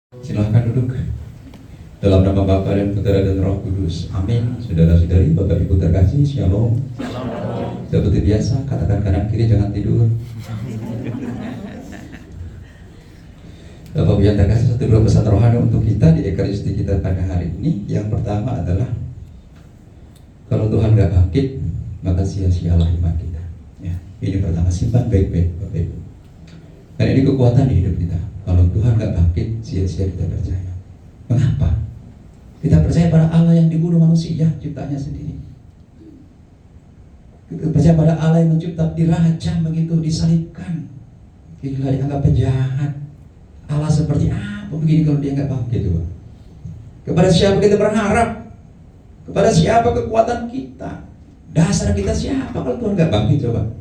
Silahkan duduk. Dalam nama Bapa dan Putra dan Roh Kudus. Amin. Saudara-saudari, Bapak Ibu terkasih, Shalom. Seperti biasa, katakan kanan kiri, jangan tidur. Bapak Ibu yang terkasih, satu dua pesan rohani untuk kita di Ekaristi kita pada hari ini. Yang pertama adalah, kalau Tuhan gak bangkit, maka sia-sialah iman kita. Ya, ini pertama, simpan baik-baik Bapak Ibu. Dan ini kekuatan di hidup kita. Kalau Tuhan gak bangkit, sia-sia kita percaya. Mengapa? Kita percaya pada Allah yang dibunuh manusia, ciptanya sendiri. Kita percaya pada Allah yang mencipta, dirajam begitu, disalibkan. Gila, dianggap penjahat. Allah seperti apa begini kalau dia gak bangkit, coba? Kepada siapa kita berharap? Kepada siapa kekuatan kita? Dasar kita siapa kalau Tuhan gak bangkit, coba?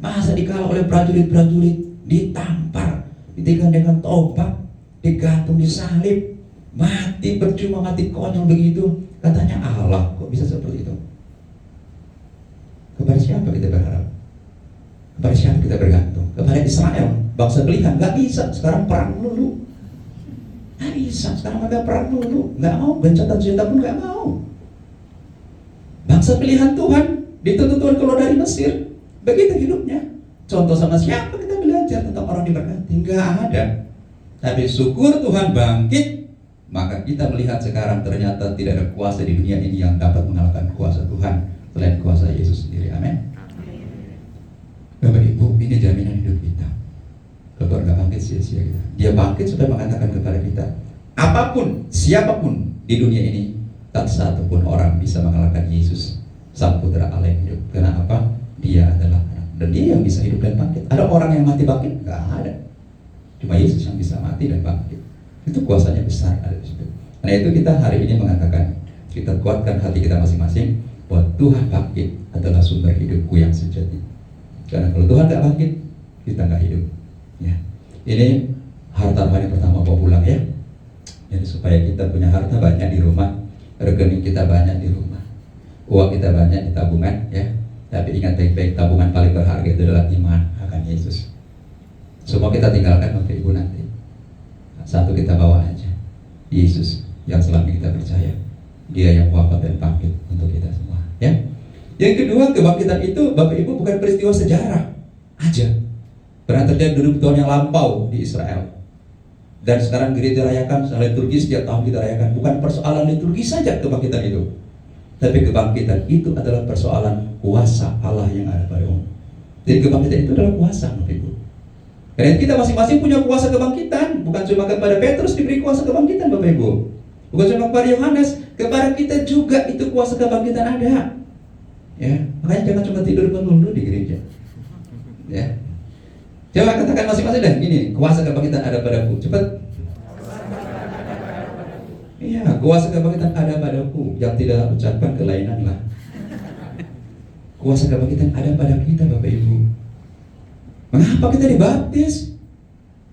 Masa dikawal oleh prajurit-prajurit, ditampar, ditinggal dengan tombak, digantung, disalib, mati percuma, mati konyol begitu. Katanya Allah, kok bisa seperti itu? Kepada siapa kita berharap? Kepada siapa kita bergantung? Kepada Israel, bangsa pilihan. Gak bisa, sekarang perang dulu. Gak bisa, sekarang ada perang dulu. Gak mau, gencatan senjata pun gak mau. Bangsa pilihan Tuhan, dituntut Tuhan keluar dari Mesir. Begitu hidupnya. Contoh sama siapa kita belajar tentang orang diberkati? Gak ada. Tapi syukur Tuhan bangkit, maka kita melihat sekarang ternyata tidak ada kuasa di dunia ini yang dapat mengalahkan kuasa Tuhan selain kuasa Yesus sendiri. Amin. Bapak Ibu, ini jaminan hidup kita. Kalau gak bangkit, sia-sia kita. Dia bangkit supaya mengatakan kepada kita, apapun, siapapun di dunia ini, tak satu pun orang bisa mengalahkan Yesus, Sang Putra Allah yang hidup. Karena apa? Dia adalah anak, dan dia yang bisa hidup dan bangkit. Ada orang yang mati bangkit? Gak ada. Cuma Yesus yang bisa mati dan bangkit. Itu kuasanya besar ada di situ. Karena itu kita hari ini mengatakan, kita kuatkan hati kita masing-masing bahwa Tuhan bangkit adalah sumber hidupku yang sejati. Karena kalau Tuhan gak bangkit, kita gak hidup. Ya. Ini harta rohani pertama bawa pulang ya. Jadi supaya kita punya harta banyak di rumah, rekening kita banyak di rumah, uang kita banyak di tabungan ya. Tapi ingat baik-baik, tabungan paling berharga itu adalah iman akan Yesus. Semua kita tinggalkan Bapak Ibu nanti. Satu kita bawa aja, Yesus yang selama kita percaya. Dia yang wafat dan bangkit untuk kita semua ya. Yang kedua, kebangkitan itu Bapak Ibu bukan peristiwa sejarah aja. Pernah terjadi 2000 tahun yang lampau di Israel. Dan sekarang gereja rayakan secara liturgi, setiap tahun kita rayakan. Bukan persoalan liturgi saja kebangkitan itu, tapi kebangkitan itu adalah persoalan kuasa Allah yang ada pada umum. Jadi kebangkitan itu adalah kuasa Bapak Ibu. Karena kita masing-masing punya kuasa kebangkitan. Bukan cuma kepada Petrus diberi kuasa kebangkitan Bapak Ibu, bukan cuma kepada Yohanes, kepada kita juga itu kuasa kebangkitan ada. Ya, makanya jangan cuma tidur melulu di gereja. Ya, coba katakan masing-masing dah gini, kuasa kebangkitan ada padaku. Cepat. Iya, kuasa kebangkitan ada padaku. Yang tidak ucapkan kelainan lah. Kuasa kebangkitan ada pada kita Bapak Ibu. Mengapa kita dibaptis?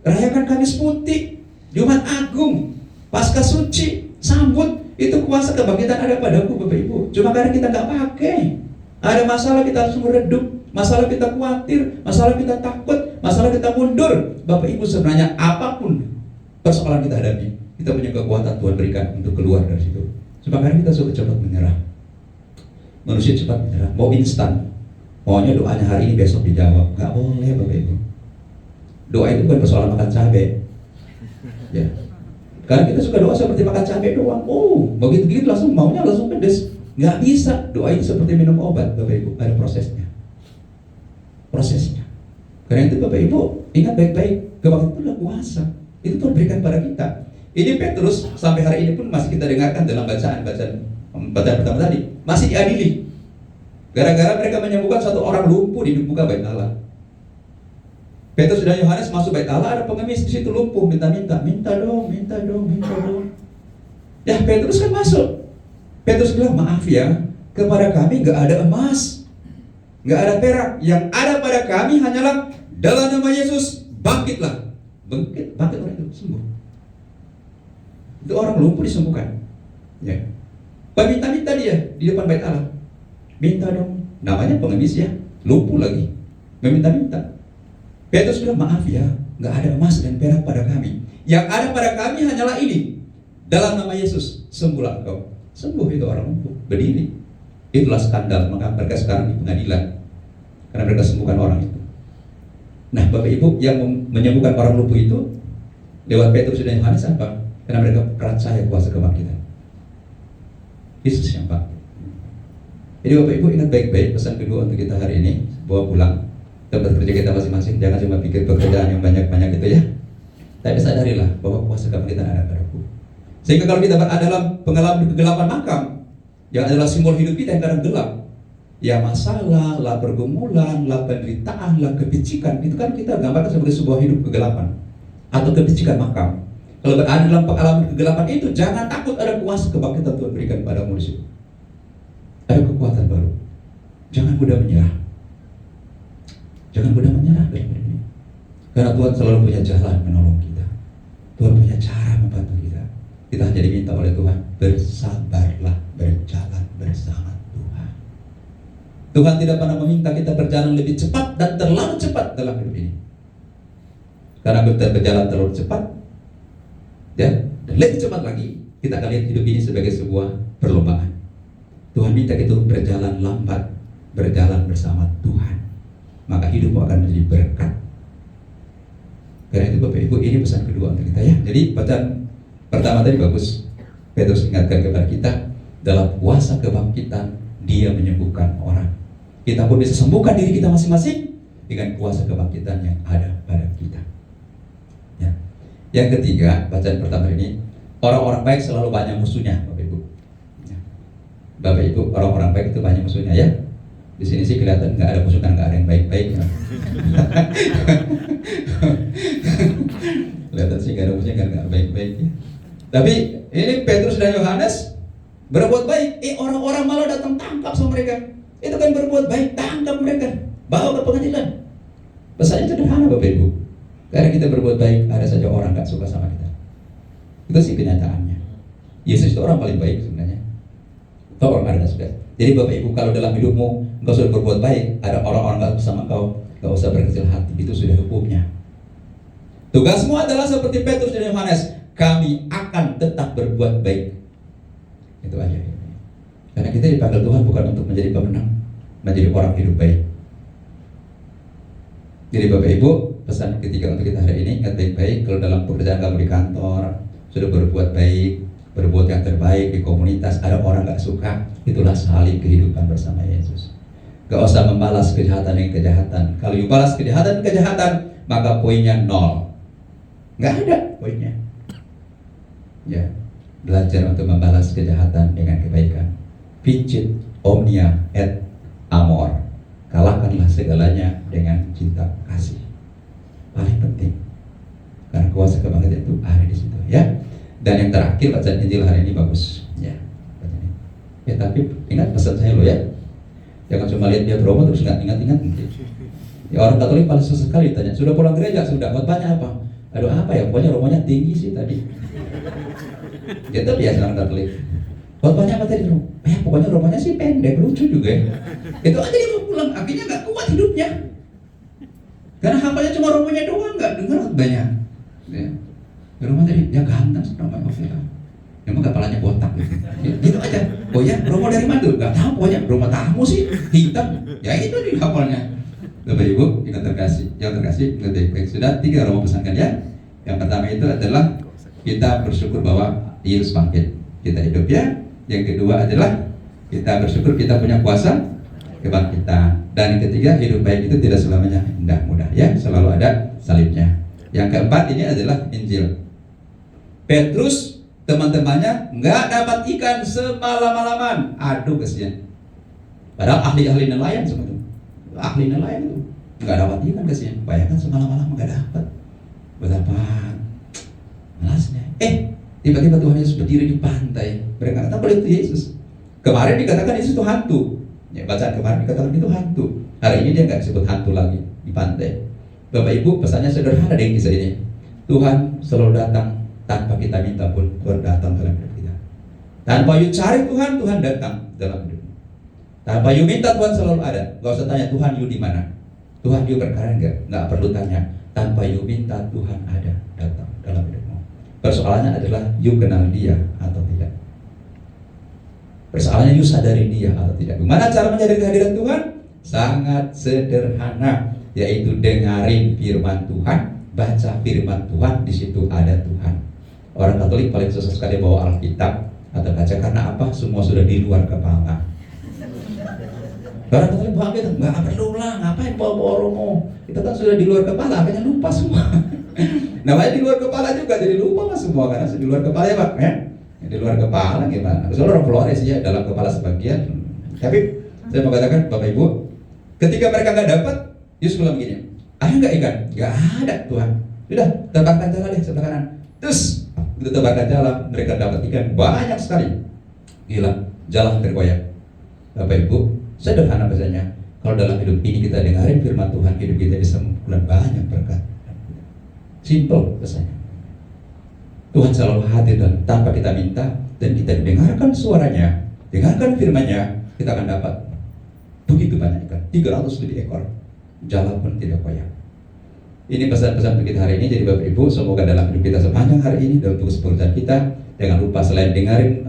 Rayakan Kamis Putih, Jumat Agung, Paskah Suci, sambut. Itu kuasa kebangkitan ada padaku Bapak Ibu. Cuma karena kita nggak pakai. Ada masalah kita harus meredup, masalah kita khawatir, masalah kita takut, masalah kita mundur. Bapak Ibu, sebenarnya apapun persoalan kita hadapi, kita punya kekuatan Tuhan berikan untuk keluar dari situ. Sebab karena kita suka cepat menyerah. Manusia cepat menyerah, mau instan. Maunya doanya hari ini besok dijawab. Gak boleh Bapak Ibu. Doa itu bukan persoalan makan cabai. Ya. Karena kita suka doa seperti makan cabai doang. Oh, begitu-begitu langsung maunya langsung pedes. Gak bisa. Doa itu seperti minum obat Bapak Ibu. Ada prosesnya. Prosesnya. Karena itu Bapak Ibu, ingat baik-baik, kebangkitan itu adalah kuasa. Itu Tuhan berikan pada kita. Ini Petrus sampai hari ini pun masih kita dengarkan dalam bacaan pertama tadi, masih diadili. Gara-gara mereka menyembuhkan satu orang lumpuh di muka bait Allah. Petrus dan Yohanes masuk bait Allah, ada pengemis di situ lumpuh, minta dong. Ya, Petrus kan masuk. Petrus bilang, maaf ya, kepada kami gak ada emas, gak ada perak, yang ada pada kami hanyalah dalam nama Yesus, bangkitlah. Bangkit orang itu, sembuh. Itu orang lumpuh disembuhkan. Ya. Minta dia di depan bait Allah. Minta dong, namanya pengemis ya, lumpuh lagi, meminta-minta. Petrus bilang, maaf ya, gak ada emas dan perak pada kami. Yang ada pada kami hanyalah ini. Dalam nama Yesus, sembuhlah engkau. Sembuh itu orang lumpuh, berdiri. Itulah skandal, maka mereka sekarang di pengadilan. Karena mereka sembuhkan orang itu. Nah, Bapak Ibu, yang menyembuhkan orang lumpuh itu lewat Petrus dan Yohanes apa? Karena mereka percaya kuasa kebangkitan. Yesus yang bangkit. Jadi Bapak Ibu ingat baik-baik pesan kedua untuk kita hari ini. Bawa pulang tempat kerja kita masing-masing. Jangan cuma pikir pekerjaan yang banyak-banyak itu ya. Tapi sadarilah bahwa kuasa kebangkitan ada padaku. Sehingga kalau kita berada dalam pengalaman kegelapan makam, yang adalah simbol hidup kita yang kadang gelap, ya masalah, lah pergumulan, lah penderitaan, lah kepicikan, itu kan kita gambarkan sebagai sebuah hidup kegelapan atau kepicikan makam. Kalau berada dalam pengalaman kegelapan itu, jangan takut, ada kuasa kebangkitan Tuhan berikan padamu di situ. Ada kekuatan baru. Jangan mudah menyerah. Jangan mudah menyerah dalam hidup ini. Karena Tuhan selalu punya jalan menolong kita. Tuhan punya cara membantu kita. Kita hanya diminta oleh Tuhan, bersabarlah, berjalan bersama Tuhan. Tuhan tidak pernah meminta kita berjalan lebih cepat dan terlalu cepat dalam hidup ini. Karena kita berjalan terlalu cepat, ya, dan lebih cepat lagi, kita akan lihat hidup ini sebagai sebuah perlombaan. Tuhan minta kita berjalan lambat, berjalan bersama Tuhan, maka hidupmu akan menjadi berkat. Karena itu Bapak Ibu, ini pesan kedua untuk kita ya. Jadi bacaan pertama tadi bagus. Petrus ingatkan kepada kita, dalam kuasa kebangkitan Dia menyembuhkan orang. Kita pun bisa sembuhkan diri kita masing-masing dengan kuasa kebangkitan yang ada pada kita. Ya. Yang ketiga, bacaan pertama ini, orang-orang baik selalu banyak musuhnya, Bapak Ibu. Ya. Bapak Ibu, orang-orang baik itu banyak musuhnya ya. Di sini sih kelihatan nggak ada musuh, kan nggak ada yang baik-baik. Ya. Kelihatan sih nggak ada musuhnya, nggak ada baik-baik. Ya. Tapi ini Petrus dan Yohanes berbuat baik. Orang-orang malah datang tangkap sama mereka. Itu kan berbuat baik, tangkap mereka, bawa ke pengadilan. Pesannya sederhana Bapak Ibu. Karena kita berbuat baik, ada saja orang nggak suka sama kita. Itu sih kenyataannya. Yesus itu orang paling baik sebenarnya. Tahu orang ada sudah. Jadi Bapak Ibu, kalau dalam hidupmu engkau sudah berbuat baik, ada orang-orang nggak suka sama kau, nggak usah berkecil hati. Itu sudah hukumnya. Tugasmu adalah seperti Petrus dan Yohanes. Kami akan tetap berbuat baik. Itu aja. Karena kita dipanggil Tuhan bukan untuk menjadi pemenang, menjadi orang hidup baik. Jadi Bapak Ibu, pesan ketiga untuk kita hari ini, ingat baik-baik. Kalau dalam pekerjaan kamu di kantor sudah berbuat baik, berbuat yang terbaik di komunitas, ada orang gak suka, itulah salib kehidupan bersama Yesus. Gak usah membalas kejahatan dengan kejahatan. Kalau you balas kejahatan dengan kejahatan, maka poinnya 0. Gak ada poinnya. Ya, belajar untuk membalas kejahatan dengan kebaikan. Vicit omnia et amor. Kalahkanlah segalanya dengan cinta kasih. Paling penting. Karena kuasa kebangkitan itu ada di situ, ya. Dan yang terakhir, bacaan Injil hari ini bagus, ya. Ya, tapi ingat pesan saya loh ya. Jangan cuma lihat dia promo terus nggak ingat-ingat. Ya, orang Katolik paling susah sekali ditanya, sudah pulang gereja? Sudah. Banyak apa? Aduh, apa ya? Pokoknya romonya tinggi sih tadi. Kita biasa orang Katolik. Banyak apa tadi? Ya, pokoknya romonya sih pendek, lucu juga ya. Itu aja dia mau pulang, akhirnya nggak kuat hidupnya. Karena hafalnya cuma romonya doang, nggak dengar banyak. Ya. Rumah tadi, ya ganteng namanya Ovela. Emang kepalanya botak gitu aja. Oh ya, romo dari mana tuh? Gak tahu, pokoknya rumah tamu sih hitam. Ya itu di hafalnya. Bapak Ibu, yang terkasih, ingat baik-baik. Sudah 3 romo pesankan ya. Yang pertama itu adalah kita bersyukur bahwa Yesus bangkit, kita hidup ya. Yang kedua adalah kita bersyukur kita punya kuasa kebangkitan. Dan yang ketiga, hidup baik itu tidak selamanya indah mudah ya, selalu ada salibnya. Yang keempat ini adalah Injil. Petrus teman-temannya nggak dapat ikan semalam-malaman. Aduh kesian. Padahal ahli-ahli nelayan semua itu. Ahli nelayan itu nggak dapat ikan, kesian. Bayangkan semalam-malam nggak dapat. Betapa malasnya. Tiba-tiba Tuhan Yesus berdiri di pantai. Mereka kata boleh itu Yesus. Kemarin dikatakan Yesus itu hantu. Ya, bacaan kemarin dikatakan itu hantu. Hari ini dia nggak disebut hantu lagi di pantai. Bapak Ibu, pesannya sederhana dengan kisah ini. Tuhan selalu datang tanpa kita minta pun. Tuhan datang dalam hidup kita. Tanpa you cari Tuhan, Tuhan datang dalam hidupmu. Tanpa you minta, Tuhan selalu ada. Gak usah tanya Tuhan you di mana. Tuhan you berkarya enggak? Nggak perlu tanya. Tanpa you minta, Tuhan ada datang dalam hidupmu. Persoalannya adalah you kenal dia atau tidak. Persoalannya you sadari dia atau tidak. Gimana cara menyadari kehadiran Tuhan? Sangat sederhana, yaitu dengarin firman Tuhan, baca firman Tuhan, di situ ada Tuhan. Orang Katolik paling susah sekali bawa Alkitab atau baca, karena apa? Semua sudah di luar kepala. Orang Katolik bawa Alkitab, nggak perlu lah, ngapain bawa romo? Kita kan sudah di luar kepala, akhirnya lupa semua. Namanya di luar kepala juga, jadi lupa mas semua karena di luar kepala ya Pak, ya. Di luar kepala gimana? Soalnya orang Flores ya, dalam kepala sebagian. Tapi saya mau katakan Bapak Ibu, ketika mereka nggak dapat, Yesus bilang begini, ada nggak ikan? Nggak ada Tuhan. Sudah, terbangkan jala deh sebelah kanan. Terus begitu terbangkan jala, mereka dapat ikan banyak sekali. Gila, jala hampir koyak. Bapak Ibu, sederhana bahasanya. Kalau dalam hidup ini kita dengarin firman Tuhan, hidup kita bisa mengumpulkan banyak berkat. Simple bahasanya. Tuhan selalu hadir dan tanpa kita minta, dan kita dengarkan suaranya, dengarkan firman-Nya, kita akan dapat begitu banyak ikan, 300 lebih ekor. Jala pun tidak koyak. Ini pesan-pesan untuk kita hari ini. Jadi Bapak Ibu, semoga dalam hidup kita sepanjang hari ini, dalam tugas pekerjaan kita, jangan lupa selain dengarin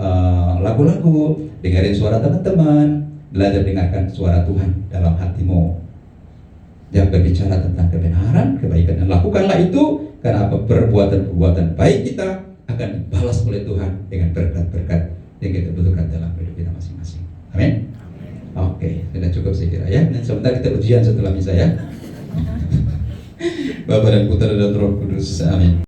lagu-lagu, dengarin suara teman-teman, belajar dengarkan suara Tuhan dalam hatimu. Yang berbicara tentang kebenaran, kebaikan, dan lakukanlah itu, karena perbuatan-perbuatan baik kita akan dibalas oleh Tuhan dengan berkat-berkat yang kita butuhkan dalam hidup kita masing-masing. Amin. Oke, sudah cukup saya kira ya. Dan sebentar kita ujian setelah misa ya. Bapa dan Putra dan Roh Kudus. Amin.